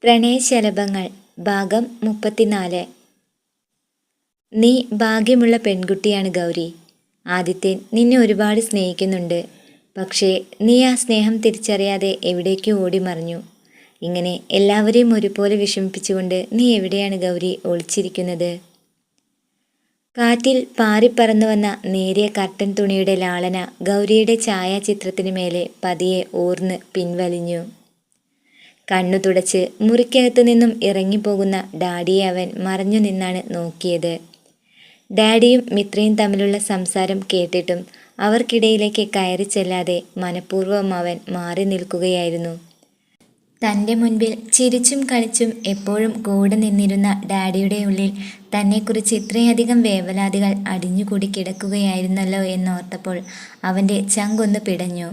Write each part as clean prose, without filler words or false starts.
പ്രണയശലഭങ്ങൾ ഭാഗം 34. നീ ഭാഗ്യമുള്ള പെൺകുട്ടിയാണ് ഗൗരി. ആദിത്യൻ നിന്നെ ഒരുപാട് സ്നേഹിക്കുന്നുണ്ട്. പക്ഷേ നീ ആ സ്നേഹം തിരിച്ചറിയാതെ എവിടേക്കോ ഓടിമറിഞ്ഞു. ഇങ്ങനെ എല്ലാവരെയും ഒരുപോലെ വിഷമിപ്പിച്ചുകൊണ്ട് നീ എവിടെയാണ് ഗൗരി ഒളിച്ചിരിക്കുന്നത്? കാറ്റിൽ പാറിപ്പറന്നു വന്ന നേരിയ കർട്ടൻ തുണിയുടെ ലാളന ഗൗരിയുടെ ഛായാചിത്രത്തിന് മേലെ പതിയെ ഊർന്ന് പിൻവലിഞ്ഞു. കണ്ണു തുടച്ച് മുറിക്കകത്തു നിന്നും ഇറങ്ങിപ്പോകുന്ന ഡാഡിയെ അവൻ മറഞ്ഞു നിന്നാണ് നോക്കിയത്. ഡാഡിയും മിത്രയും തമ്മിലുള്ള സംസാരം കേട്ടിട്ടും അവർക്കിടയിലേക്ക് കയറി ചെല്ലാതെ മനഃപൂർവ്വം അവൻ മാറി നിൽക്കുകയായിരുന്നു. തൻ്റെ മുൻപിൽ ചിരിച്ചും കളിച്ചും എപ്പോഴും കൂടെ നിന്നിരുന്ന ഡാഡിയുടെ ഉള്ളിൽ തന്നെക്കുറിച്ച് ഇത്രയധികം വേവലാതികൾ അടിഞ്ഞുകൂടി കിടക്കുകയായിരുന്നല്ലോ എന്നോർത്തപ്പോൾ അവൻ്റെ ചങ്കൊന്ന് പിടഞ്ഞു.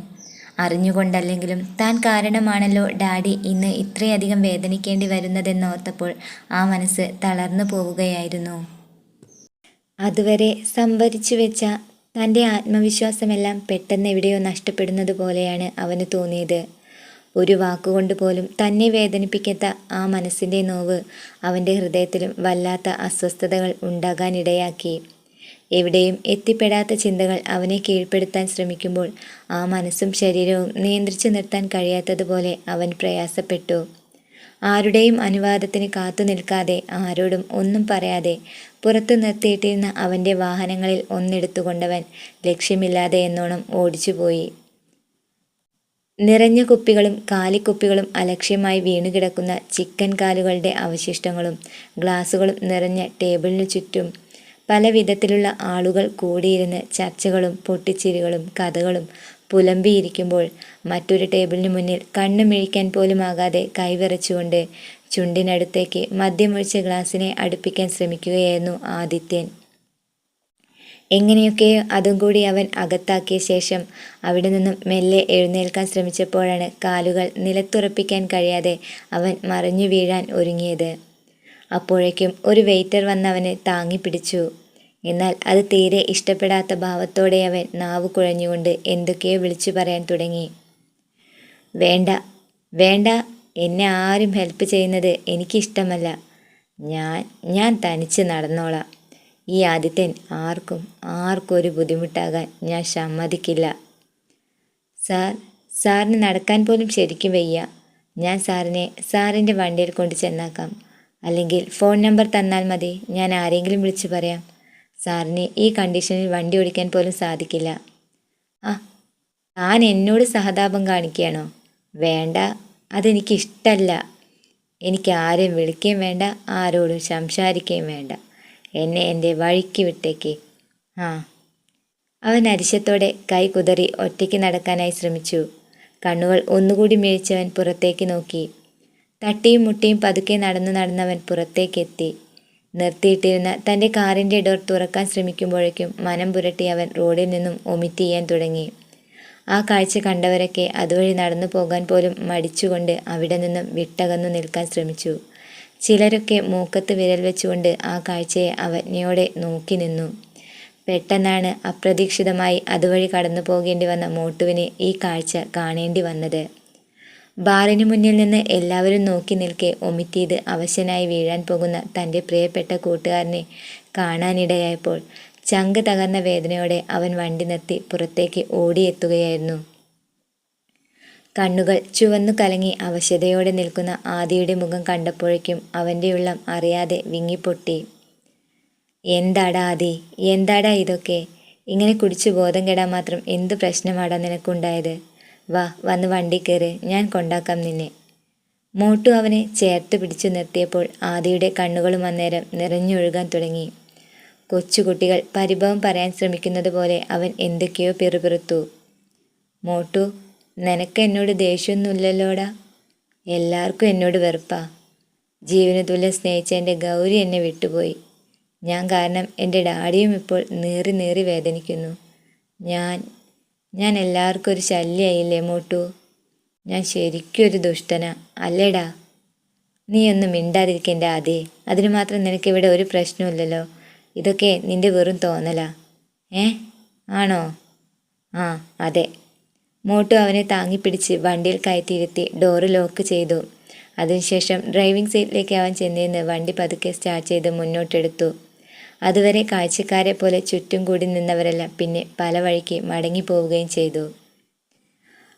അറിഞ്ഞുകൊണ്ടല്ലെങ്കിലും താൻ കാരണമാണല്ലോ ഡാഡി ഇന്ന് ഇത്രയധികം വേദനിക്കേണ്ടി വരുന്നതെന്നോർത്തപ്പോൾ ആ മനസ്സ് തളർന്നു പോവുകയായിരുന്നു. അതുവരെ സംഭരിച്ചു വെച്ച തൻ്റെ ആത്മവിശ്വാസമെല്ലാം പെട്ടെന്ന് എവിടെയോ നഷ്ടപ്പെടുന്നത് പോലെയാണ് അവന് തോന്നിയത്. ഒരു വാക്കുകൊണ്ട് പോലും തന്നെ വേദനിപ്പിക്കാത്ത ആ മനസ്സിൻ്റെ നോവ് അവൻ്റെ ഹൃദയത്തിലും വല്ലാത്ത അസ്വസ്ഥതകൾ ഉണ്ടാകാനിടയാക്കി. എവിടെയും എത്തിപ്പെടാത്ത ചിന്തകൾ അവനെ കീഴ്പ്പെടുത്താൻ ശ്രമിക്കുമ്പോൾ ആ മനസ്സും ശരീരവും നിയന്ത്രിച്ചു നിർത്താൻ കഴിയാത്തതുപോലെ അവൻ പ്രയാസപ്പെട്ടു. ആരുടെയും അനുവാദത്തിന് കാത്തു നിൽക്കാതെ ആരോടും ഒന്നും പറയാതെ പുറത്തു നിർത്തിയിട്ടിരുന്ന അവൻ്റെ വാഹനങ്ങളിൽ ഒന്നെടുത്തുകൊണ്ടവൻ ലക്ഷ്യമില്ലാതെ എന്നോണം ഓടിച്ചുപോയി. നിറഞ്ഞ കുപ്പികളും കാലിക്കുപ്പികളും അലക്ഷ്യമായി വീണുകിടക്കുന്ന ചിക്കൻ കാലുകളുടെ അവശിഷ്ടങ്ങളും ഗ്ലാസുകളും നിറഞ്ഞ ടേബിളിനു ചുറ്റും പല വിധത്തിലുള്ള ആളുകൾ കൂടിയിരുന്ന് ചർച്ചകളും പൊട്ടിച്ചിരികളും കഥകളും പുലമ്പിയിരിക്കുമ്പോൾ മറ്റൊരു ടേബിളിന് മുന്നിൽ കണ്ണു മിഴിക്കാൻ പോലും ആകാതെ കൈവിറച്ചുകൊണ്ട് ചുണ്ടിനടുത്തേക്ക് മദ്യമൊഴിച്ച ഗ്ലാസിനെ അടുപ്പിക്കാൻ ശ്രമിക്കുകയായിരുന്നു ആദിത്യൻ. എങ്ങനെയൊക്കെയോ അതും കൂടി അവൻ അകത്താക്കിയ ശേഷം അവിടെ നിന്നും മെല്ലെ എഴുന്നേൽക്കാൻ ശ്രമിച്ചപ്പോഴാണ് കാലുകൾ നിലത്തുറപ്പിക്കാൻ കഴിയാതെ അവൻ മറിഞ്ഞു വീഴാൻ ഒരുങ്ങിയത്. അപ്പോഴേക്കും ഒരു വെയിറ്റർ വന്നവനെ താങ്ങിപ്പിടിച്ചു. എന്നാൽ അത് തീരെ ഇഷ്ടപ്പെടാത്ത ഭാവത്തോടെ അവൻ നാവ് കുഴഞ്ഞുകൊണ്ട് എന്തൊക്കെയോ വിളിച്ചു പറയാൻ തുടങ്ങി. വേണ്ട വേണ്ട, എന്നെ ആരും ഹെൽപ്പ് ചെയ്യുന്നത് എനിക്കിഷ്ടമല്ല. ഞാൻ തനിച്ച് നടന്നോളാം. ഈ ആദിത്യൻ ആർക്കും ഒരു ബുദ്ധിമുട്ടാകാൻ ഞാൻ സമ്മതിക്കില്ല. സാറിന് നടക്കാൻ പോലും ശരിക്കും വയ്യ. ഞാൻ സാറിൻ്റെ വണ്ടിയിൽ കൊണ്ട് ചെന്നാക്കാം. അല്ലെങ്കിൽ ഫോൺ നമ്പർ തന്നാൽ മതി, ഞാൻ ആരെങ്കിലും വിളിച്ചു പറയാം. സാറിന് ഈ കണ്ടീഷനിൽ വണ്ടി ഓടിക്കാൻ പോലും സാധിക്കില്ല. താൻ എന്നോട് സഹതാപം കാണിക്കുകയാണോ? വേണ്ട, അതെനിക്കിഷ്ടല്ല. എനിക്ക് ആരെയും വിളിക്കുകയും വേണ്ട, ആരോടും സംസാരിക്കുകയും വേണ്ട. എന്നെ എൻ്റെ വഴിക്ക് വിട്ടേക്ക്. അവൻ അരിശത്തോടെ കൈ കുതറി ഒറ്റയ്ക്ക് നടക്കാനായി ശ്രമിച്ചു. കണ്ണുകൾ ഒന്നുകൂടി മിഴിച്ചവൻ പുറത്തേക്ക് നോക്കി. തട്ടിയും മുട്ടിയും പതുക്കെ നടന്നവൻ പുറത്തേക്കെത്തി. നിർത്തിയിട്ടിരുന്ന തൻ്റെ കാറിൻ്റെ ഡോർ തുറക്കാൻ ശ്രമിക്കുമ്പോഴേക്കും മനം പുരട്ടി അവൻ റോഡിൽ നിന്നും ഒമിറ്റ് ചെയ്യാൻ തുടങ്ങി. ആ കാഴ്ച കണ്ടവരൊക്കെ അതുവഴി നടന്നു പോകാൻ പോലും മടിച്ചുകൊണ്ട് അവിടെ നിന്നും വിട്ടകന്നു നിൽക്കാൻ ശ്രമിച്ചു. ചിലരൊക്കെ മൂക്കത്ത് വിരൽ വെച്ചുകൊണ്ട് ആ കാഴ്ചയെ അവജ്ഞയോടെ നോക്കി നിന്നു. പെട്ടെന്നാണ് അപ്രതീക്ഷിതമായി അതുവഴി കടന്നു പോകേണ്ടി വന്ന മോട്ടുവിന് ഈ കാഴ്ച കാണേണ്ടി വന്നത്. ബാറിന് മുന്നിൽ നിന്ന് എല്ലാവരും നോക്കി നിൽക്കെ ഒമിറ്റ് ചെയ്ത് അവശനായി വീഴാൻ പോകുന്ന തൻ്റെ പ്രിയപ്പെട്ട കൂട്ടുകാരനെ കാണാനിടയായപ്പോൾ ചങ്ക് തകർന്ന വേദനയോടെ അവൻ വണ്ടി നിർത്തി പുറത്തേക്ക് ഓടിയെത്തുകയായിരുന്നു. കണ്ണുകൾ ചുവന്നു കലങ്ങി അവശതയോടെ നിൽക്കുന്ന ആദിയുടെ മുഖം കണ്ടപ്പോഴേക്കും അവൻ്റെ ഉള്ളം അറിയാതെ വിങ്ങിപ്പൊട്ടി. എന്താടാ ആദി, എന്താടാ ഇതൊക്കെ? ഇങ്ങനെ കുടിച്ചു ബോധം കെടാൻ മാത്രം എന്ത് പ്രശ്നമാടാ നിനക്കുണ്ടായത്? വന്ന് വണ്ടി കയറ്, ഞാൻ കൊണ്ടാക്കാം നിന്നെ. മോട്ടു അവനെ ചേർത്ത് പിടിച്ചു നിർത്തിയപ്പോൾ ആദിയുടെ കണ്ണുകളും അന്നേരം നിറഞ്ഞൊഴുകാൻ തുടങ്ങി. കൊച്ചുകുട്ടികൾ പരിഭവം പറയാൻ ശ്രമിക്കുന്നത് പോലെ അവൻ എന്തൊക്കെയോ പിറുപിറുത്തു. മോട്ടു, നിനക്ക് എന്നോട് ദേഷ്യമൊന്നുമില്ലല്ലോടാ? എല്ലാവർക്കും എന്നോട് വെറുപ്പാ. ജീവന് തുല്യം സ്നേഹിച്ച എൻ്റെ ഗൗരി എന്നെ വിട്ടുപോയി. ഞാൻ കാരണം എൻ്റെ ഡാഡിയും ഇപ്പോൾ നീറി വേദനിക്കുന്നു. ഞാൻ എല്ലാവർക്കും ഒരു ശല്യമായില്ലേ മോട്ടു? ഞാൻ ശരിക്കും ഒരു ദുഷ്ടനാ അല്ലേടാ? നീ ഒന്നും മിണ്ടാതിരിക്കേണ്ട ആദി. അതിന് മാത്രം നിനക്കിവിടെ ഒരു പ്രശ്നമില്ലല്ലോ. ഇതൊക്കെ നിന്റെ വെറും തോന്നലാ. ആണോ? അതെ. മോട്ടു അവനെ താങ്ങിപ്പിടിച്ച് വണ്ടിയിൽ കയറ്റിയിരുത്തി ഡോറ് ലോക്ക് ചെയ്തു. അതിനുശേഷം ഡ്രൈവിംഗ് സീറ്റിലേക്ക് അവൻ ചെന്നിരുന്ന് വണ്ടി പതുക്കെ സ്റ്റാർട്ട് ചെയ്ത് മുന്നോട്ടെടുത്തു. അതുവരെ കാഴ്ചക്കാരെ പോലെ ചുറ്റും കൂടി നിന്നവരെല്ലാം പിന്നെ പല വഴിക്ക് മടങ്ങിപ്പോവുകയും ചെയ്തു.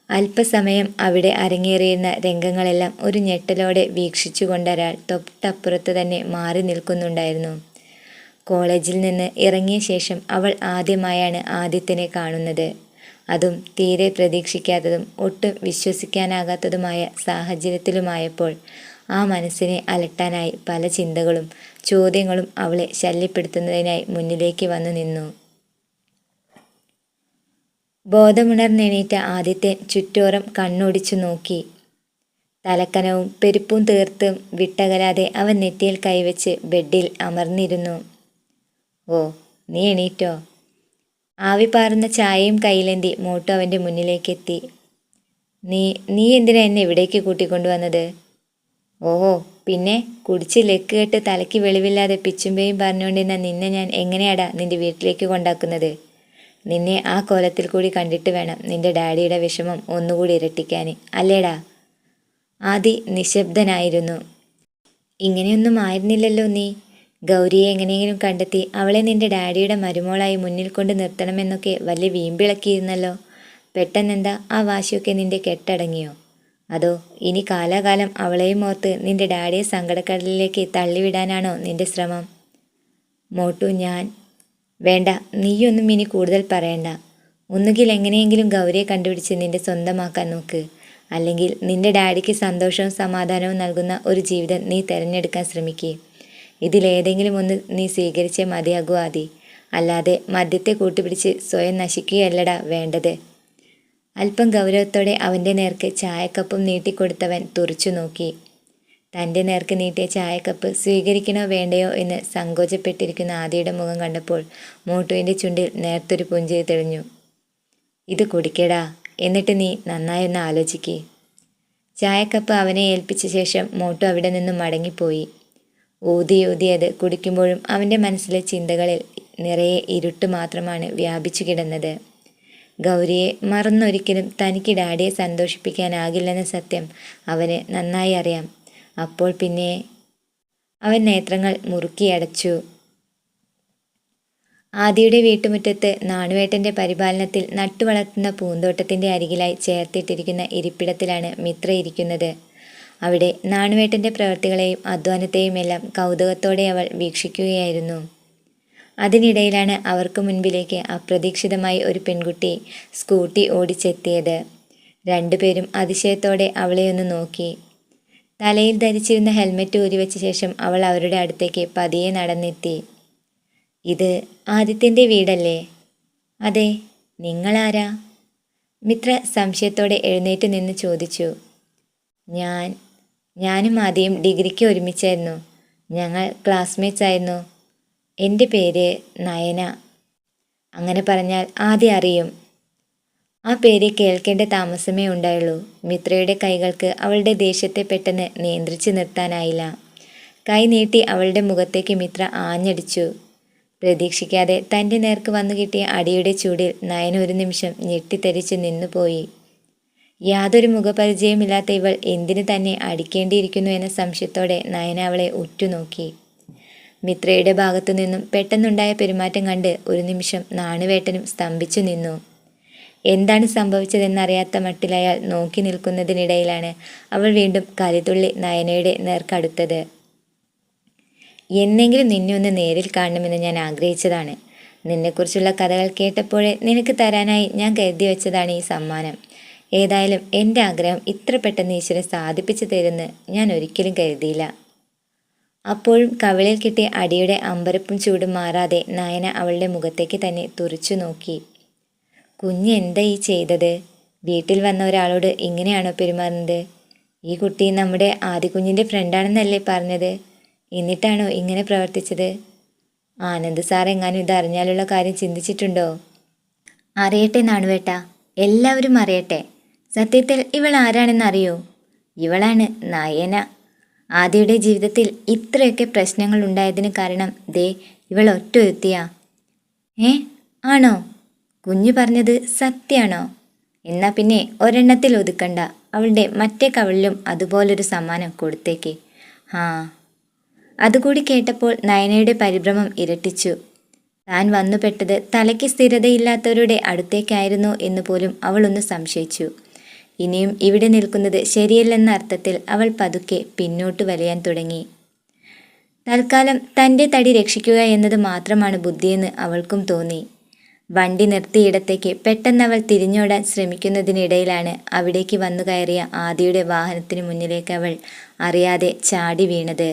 അല്പസമയം അവിടെ അരങ്ങേറിയിരുന്ന രംഗങ്ങളെല്ലാം ഒരു ഞെട്ടലോടെ വീക്ഷിച്ചുകൊണ്ടൊരാൾ തൊട്ടപ്പുറത്ത് തന്നെ മാറി നിൽക്കുന്നുണ്ടായിരുന്നു. കോളേജിൽ നിന്ന് ഇറങ്ങിയ ശേഷം അവൾ ആദ്യമായാണ് ആദിത്യനെ കാണുന്നത്. അതും തീരെ പ്രതീക്ഷിക്കാത്തതും ഒട്ടും വിശ്വസിക്കാനാകാത്തതുമായ സാഹചര്യത്തിലുമായപ്പോൾ ആ മനസ്സിനെ അലട്ടാനായി പല ചിന്തകളും ചോദ്യങ്ങളും അവളെ ശല്യപ്പെടുത്തുന്നതിനായി മുന്നിലേക്ക് വന്നു നിന്നു. ബോധമുണർന്നെണീറ്റ ആദിത്യൻ ചുറ്റോറം കണ്ണോടിച്ചു നോക്കി. തലക്കനവും പെരുപ്പും തീർത്തും വിട്ടകലാതെ അവൻ നെറ്റിയിൽ കൈവച്ച് ബെഡിൽ അമർന്നിരുന്നു. ഓ, നീ എണീറ്റോ? ആവി പാറുന്ന ചായയും കയ്യിലേന്തി മോട്ടു അവൻ്റെ മുന്നിലേക്കെത്തി. നീ എന്തിനാ എന്നെ ഇവിടേക്ക് കൂട്ടിക്കൊണ്ടുവന്നത്? ഓഹോ, പിന്നെ കുടിച്ച് ലെക്ക് കെട്ട് തലയ്ക്ക് വെളിവില്ലാതെ പിച്ചുമ്പേയും പറഞ്ഞുകൊണ്ടിരുന്ന നിന്നെ ഞാൻ എങ്ങനെയാടാ നിന്റെ വീട്ടിലേക്ക് കൊണ്ടാക്കുന്നത്? നിന്നെ ആ കോലത്തിൽ കൂടി കണ്ടിട്ട് വേണം നിന്റെ ഡാഡിയുടെ വിഷമം ഒന്നുകൂടി ഇരട്ടിക്കാൻ, അല്ലേടാ? ആദി നിശബ്ദനായിരുന്നു. ഇങ്ങനെയൊന്നും ആയിരുന്നില്ലല്ലോ നീ. ഗൗരിയെ എങ്ങനെയെങ്കിലും കണ്ടെത്തി അവളെ നിന്റെ ഡാഡിയുടെ മരുമോളായി മുന്നിൽ കൊണ്ട് നിർത്തണമെന്നൊക്കെ വലിയ വീമ്പിളക്കിയിരുന്നല്ലോ. പെട്ടെന്നെന്താ ആ വാശിയൊക്കെ നിന്റെ കെട്ടടങ്ങിയോ? അതോ ഇനി കാലാകാലം അവളെയും ഓർത്ത് നിന്റെ ഡാഡിയെ സങ്കടക്കടലിലേക്ക് തള്ളിവിടാനാണോ നിന്റെ ശ്രമം? മോട്ടു, വേണ്ട, നീയൊന്നും ഇനി കൂടുതൽ പറയണ്ട. ഒന്നുകിൽ എങ്ങനെയെങ്കിലും ഗൗരിയെ കണ്ടുപിടിച്ച് നിന്റെ സ്വന്തമാക്കാൻ നോക്ക്. അല്ലെങ്കിൽ നിന്റെ ഡാഡിക്ക് സന്തോഷവും സമാധാനവും നൽകുന്ന ഒരു ജീവിതം നീ തിരഞ്ഞെടുക്കാൻ ശ്രമിക്കുക. ഇതിലേതെങ്കിലും ഒന്ന് നീ സ്വീകരിച്ചേ മതിയാകൂ ആദി. അല്ലാതെ മദ്യത്തെ കൂട്ടുപിടിച്ച് സ്വയം നശിക്കുകയല്ലടാ വേണ്ടത്. അല്പം ഗൗരവത്തോടെ അവൻ്റെ നേർക്ക് ചായക്കപ്പും നീട്ടിക്കൊടുത്തവൻ തുറച്ചു നോക്കി. തൻ്റെ നേർക്ക് നീട്ടിയ ചായക്കപ്പ് സ്വീകരിക്കണോ വേണ്ടയോ എന്ന് സങ്കോചപ്പെട്ടിരിക്കുന്ന ആദിയുടെ മുഖം കണ്ടപ്പോൾ മോട്ടുവിൻ്റെ ചുണ്ടിൽ നേർത്തൊരു പുഞ്ചിരി തെളിഞ്ഞു. ഇത് കുടിക്കടാ, എന്നിട്ട് നീ നന്നായി ഒന്ന് ആലോചിക്ക്. ചായക്കപ്പ് അവനെ ഏൽപ്പിച്ച ശേഷം മോട്ടു അവിടെ നിന്നും മടങ്ങിപ്പോയി. ഊതിയത് കുടിക്കുമ്പോഴും അവൻ്റെ മനസ്സിലെ ചിന്തകളിൽ നിറയെ ഇരുട്ട് മാത്രമാണ് വ്യാപിച്ചു കിടന്നത്. ഗൗരിയെ മറന്നൊരിക്കലും തനിക്ക് ഡാഡിയെ സന്തോഷിപ്പിക്കാനാകില്ലെന്ന സത്യം അവന് നന്നായി അറിയാം. അപ്പോൾ പിന്നെ അവൻ നേത്രങ്ങൾ മുറുക്കിയടച്ചു. ആദിയുടെ വീട്ടുമുറ്റത്ത് നാണുവേട്ടൻ്റെ പരിപാലനത്തിൽ നട്ടുവളർത്തുന്ന പൂന്തോട്ടത്തിൻ്റെ അരികിലായി ചേർത്തിട്ടിരിക്കുന്ന ഇരിപ്പിടത്തിലാണ് മിത്ര ഇരിക്കുന്നത്. അവിടെ നാണുവേട്ടൻ്റെ പ്രവൃത്തികളെയും അധ്വാനത്തെയുമെല്ലാം കൗതുകത്തോടെ അവൾ വീക്ഷിക്കുകയായിരുന്നു. അതിനിടയിലാണ് അവർക്ക് മുൻപിലേക്ക് അപ്രതീക്ഷിതമായി ഒരു പെൺകുട്ടി സ്കൂട്ടി ഓടിച്ചെത്തിയത്. രണ്ടുപേരും അതിശയത്തോടെ അവളെ ഒന്ന് നോക്കി. തലയിൽ ധരിച്ചിരുന്ന ഹെൽമെറ്റ് ഊരിവെച്ച ശേഷം അവൾ അവരുടെ അടുത്തേക്ക് പതിയെ നടന്നെത്തി. ഇത് ആദിത്യൻ്റെ വീടല്ലേ? അതെ, നിങ്ങളാരാ? മിത്ര സംശയത്തോടെ എഴുന്നേറ്റ് നിന്ന് ചോദിച്ചു. ഞാനും ആദ്യം ഡിഗ്രിക്ക് ഒരുമിച്ചായിരുന്നു. ഞങ്ങൾ ക്ലാസ്മേറ്റ്സ് ആയിരുന്നു. എൻ്റെ പേര് നയന. അങ്ങനെ പറഞ്ഞാൽ ആദ്യം അറിയും. ആ പേര് കേൾക്കേണ്ട താമസമേ ഉണ്ടായുള്ളൂ. മിത്രയുടെ കൈകൾക്ക് അവളുടെ ദേഷ്യത്തെ പെട്ടെന്ന് നിയന്ത്രിച്ചു നിർത്താനായില്ല. കൈ നീട്ടി അവളുടെ മുഖത്തേക്ക് മിത്ര ആഞ്ഞടിച്ചു. പ്രതീക്ഷിക്കാതെ തൻ്റെ നേർക്ക് വന്നു കിട്ടിയ അടിയുടെ ചൂടിൽ നയന ഒരു നിമിഷം ഞെട്ടിത്തെറിച്ച് നിന്നുപോയി. യാതൊരു മുഖപരിചയമില്ലാത്ത ഇവൾ എന്തിനു തന്നെ അടിക്കേണ്ടിയിരിക്കുന്നു എന്ന സംശയത്തോടെ നയന അവളെ ഉറ്റുനോക്കി. മിത്രയുടെ ഭാഗത്തു നിന്നും പെട്ടെന്നുണ്ടായ പെരുമാറ്റം കണ്ട് ഒരു നിമിഷം നാണുവേട്ടനും സ്തംഭിച്ചു നിന്നു. എന്താണ് സംഭവിച്ചതെന്നറിയാത്ത മട്ടിലയാൾ നോക്കി നിൽക്കുന്നതിനിടയിലാണ് അവൾ വീണ്ടും കലിതുള്ളി നയനയുടെ നേർക്കടുത്തത്. എന്നെങ്കിലും നിന്നെ ഒന്ന് നേരിൽ കാണണമെന്ന് ഞാൻ ആഗ്രഹിച്ചതാണ്. നിന്നെക്കുറിച്ചുള്ള കഥകൾ കേട്ടപ്പോഴേ നിനക്ക് തരാനായി ഞാൻ കരുതി വെച്ചതാണ് ഈ സമ്മാനം. ഏതായാലും എൻ്റെ ആഗ്രഹം ഇത്ര പെട്ടെന്ന് ഈശ്വരൻ സാധിപ്പിച്ചു തരുമെന്ന് ഞാൻ ഒരിക്കലും കരുതിയില്ല. അപ്പോഴും കവിളിൽ കിട്ടിയ അടിയുടെ അമ്പരപ്പും ചൂടും മാറാതെ നയന അവളുടെ മുഖത്തേക്ക് തന്നെ തുറിച്ചു നോക്കി. കുഞ്ഞ് എന്താ ഈ ചെയ്തത്? വീട്ടിൽ വന്ന ഒരാളോട് ഇങ്ങനെയാണോ പെരുമാറുന്നത്? ഈ കുട്ടി നമ്മുടെ ആദികുഞ്ഞിൻ്റെ ഫ്രണ്ടാണെന്നല്ലേ പറഞ്ഞത്? എന്നിട്ടാണോ ഇങ്ങനെ പ്രവർത്തിച്ചത്? ആനന്ദ് സാർ എങ്ങാനും ഇത് അറിഞ്ഞാലുള്ള കാര്യം ചിന്തിച്ചിട്ടുണ്ടോ? അറിയട്ടെ നാണുവേട്ട, എല്ലാവരും അറിയട്ടെ. സത്യത്തിൽ ഇവൾ ആരാണെന്നറിയോ? ഇവളാണ് നയന. ആദിയുടെ ജീവിതത്തിൽ ഇത്രയൊക്കെ പ്രശ്നങ്ങൾ ഉണ്ടായതിന് കാരണം ദേ ഇവൾ ഒറ്റയൊരുത്തിയാ. ആണോ? കുഞ്ഞു പറഞ്ഞത് സത്യാണോ? എന്നാ പിന്നെ ഒരെണ്ണത്തിൽ ഒതുക്കണ്ട, അവളുടെ മറ്റേ കവളിലും അതുപോലൊരു സമ്മാനം കൊടുത്തേക്ക്. ആ. അതുകൂടി കേട്ടപ്പോൾ നയനയുടെ പരിഭ്രമം ഇരട്ടിച്ചു. താൻ വന്നുപെട്ടത് തലയ്ക്ക് സ്ഥിരതയില്ലാത്തവരുടെ അടുത്തേക്കായിരുന്നോ എന്ന് പോലും അവൾ ഒന്ന് സംശയിച്ചു. ഇനിയും ഇവിടെ നിൽക്കുന്നത് ശരിയല്ലെന്ന അർത്ഥത്തിൽ അവൾ പതുക്കെ പിന്നോട്ട് വലിയാൻ തുടങ്ങി. തൽക്കാലം തൻ്റെ തടി രക്ഷിക്കുക എന്നത് മാത്രമാണ് ബുദ്ധിയെന്ന് അവൾക്കും തോന്നി. വണ്ടി നിർത്തിയിടത്തേക്ക് പെട്ടെന്നവൾ തിരിഞ്ഞോടാൻ ശ്രമിക്കുന്നതിനിടയിലാണ് അവിടേക്ക് വന്നു കയറിയ ആദിയുടെ വാഹനത്തിന് മുന്നിലേക്ക് അവൾ അറിയാതെ ചാടി വീണത്.